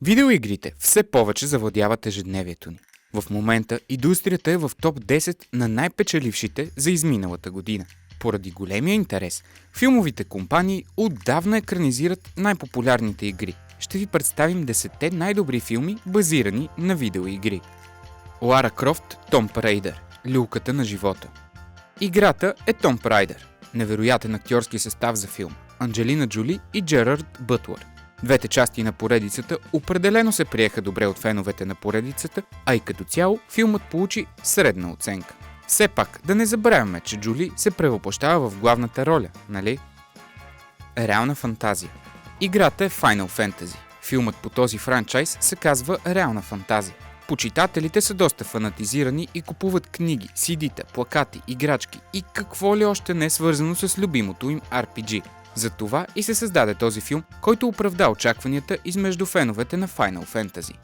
Видеоигрите все повече завладяват ежедневието ни. В момента индустрията е в топ 10 на най-печелившите за изминалата година. Поради големия интерес, филмовите компании отдавна екранизират най-популярните игри. Ще ви представим 10 най-добри филми, базирани на видеоигри. Лара Крофт, Томб Рейдър. Люлката на живота. Играта е Томб Рейдър. Невероятен актьорски състав за филм. Анджелина Джоли и Джерард Бътлър. Двете части на поредицата определено се приеха добре от феновете на поредицата, а и като цяло филмът получи средна оценка. Все пак да не забравяме, че Джоли се превъплъщава в главната роля, нали? Реална фантазия. Играта е Final Fantasy. Филмът по този франчайз се казва Реална фантазия. Почитателите са доста фанатизирани и купуват книги, CD-та, плакати, играчки и какво ли още не е свързано с любимото им RPG. Затова и се създаде този филм, който оправда очакванията измежду феновете на Final Fantasy.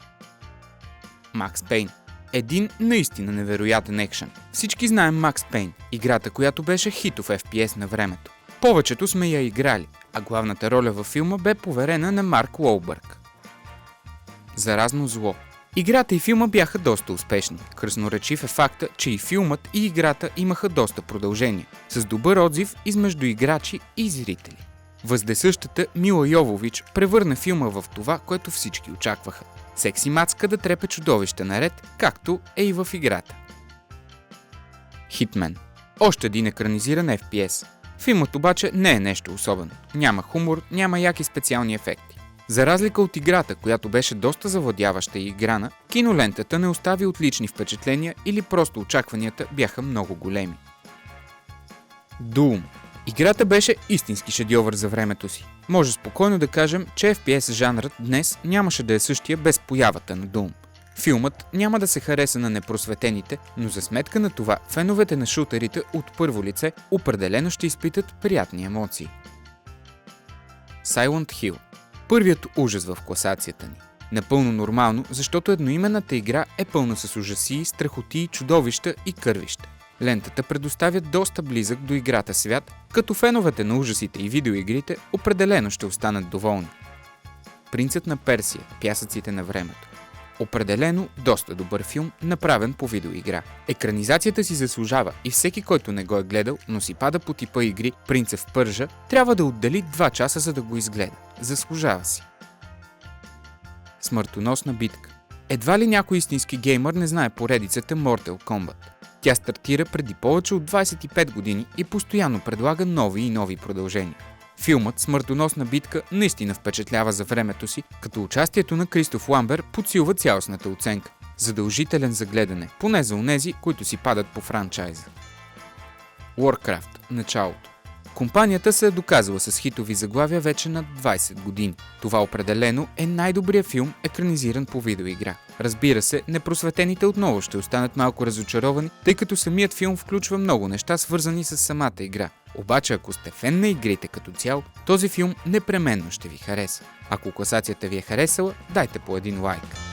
Макс Пейн. Един наистина невероятен екшън. Всички знаем Макс Пейн, играта, която беше хитов FPS на времето. Повечето сме я играли, а главната роля във филма бе поверена на Марк Уолбърг. Заразно зло. Играта и филма бяха доста успешни. Красноречив е факта, че и филмът и играта имаха доста продължения, с добър отзив измежду играчи и зрители. Въздесъщата Мила Йовович превърна филма в това, което всички очакваха. Секси мацка да трепе чудовища наред, както е и в играта. Хитмен. Още един екранизиран FPS. Филмът обаче не е нещо особено. Няма хумор, няма яки специални ефекти. За разлика от играта, която беше доста завладяваща и играна, кинолентата не остави отлични впечатления или просто очакванията бяха много големи. Doom. Играта беше истински шедьовър за времето си. Може спокойно да кажем, че FPS жанрът днес нямаше да е същия без появата на Doom. Филмът няма да се хареса на непросветените, но за сметка на това феновете на шутерите от първо лице определено ще изпитат приятни емоции. Silent Hill. Първият ужас в класацията ни. Напълно нормално, защото едноименната игра е пълна с ужаси, страхоти, чудовища и кървища. Лентата предоставя доста близък до играта свят, като феновете на ужасите и видеоигрите определено ще останат доволни. Принцът на Персия, пясъците на времето. Определено доста добър филм, направен по видеоигра. Екранизацията си заслужава и всеки, който не го е гледал, но си пада по типа игри Принца в Пържа, трябва да отдели 2 часа, за да го изгледа. Заслужава си. Смъртоносна битка. Едва ли някой истински геймър не знае поредицата Mortal Kombat. Тя стартира преди повече от 25 години и постоянно предлага нови и нови продължения. Филмът Смъртоносна битка наистина впечатлява за времето си, като участието на Кристоф Ламбер подсилва цялостната оценка. Задължителен за гледане, поне за онези, които си падат по франчайза. Warcraft. Началото. Компанията се е доказала с хитови заглавия вече над 20 години. Това определено е най-добрият филм, екранизиран по видеоигра. Разбира се, непросветените отново ще останат малко разочаровани, тъй като самият филм включва много неща, свързани с самата игра. Обаче, ако сте фен на игрите като цяло, този филм непременно ще ви хареса. Ако класацията ви е харесала, дайте по един лайк.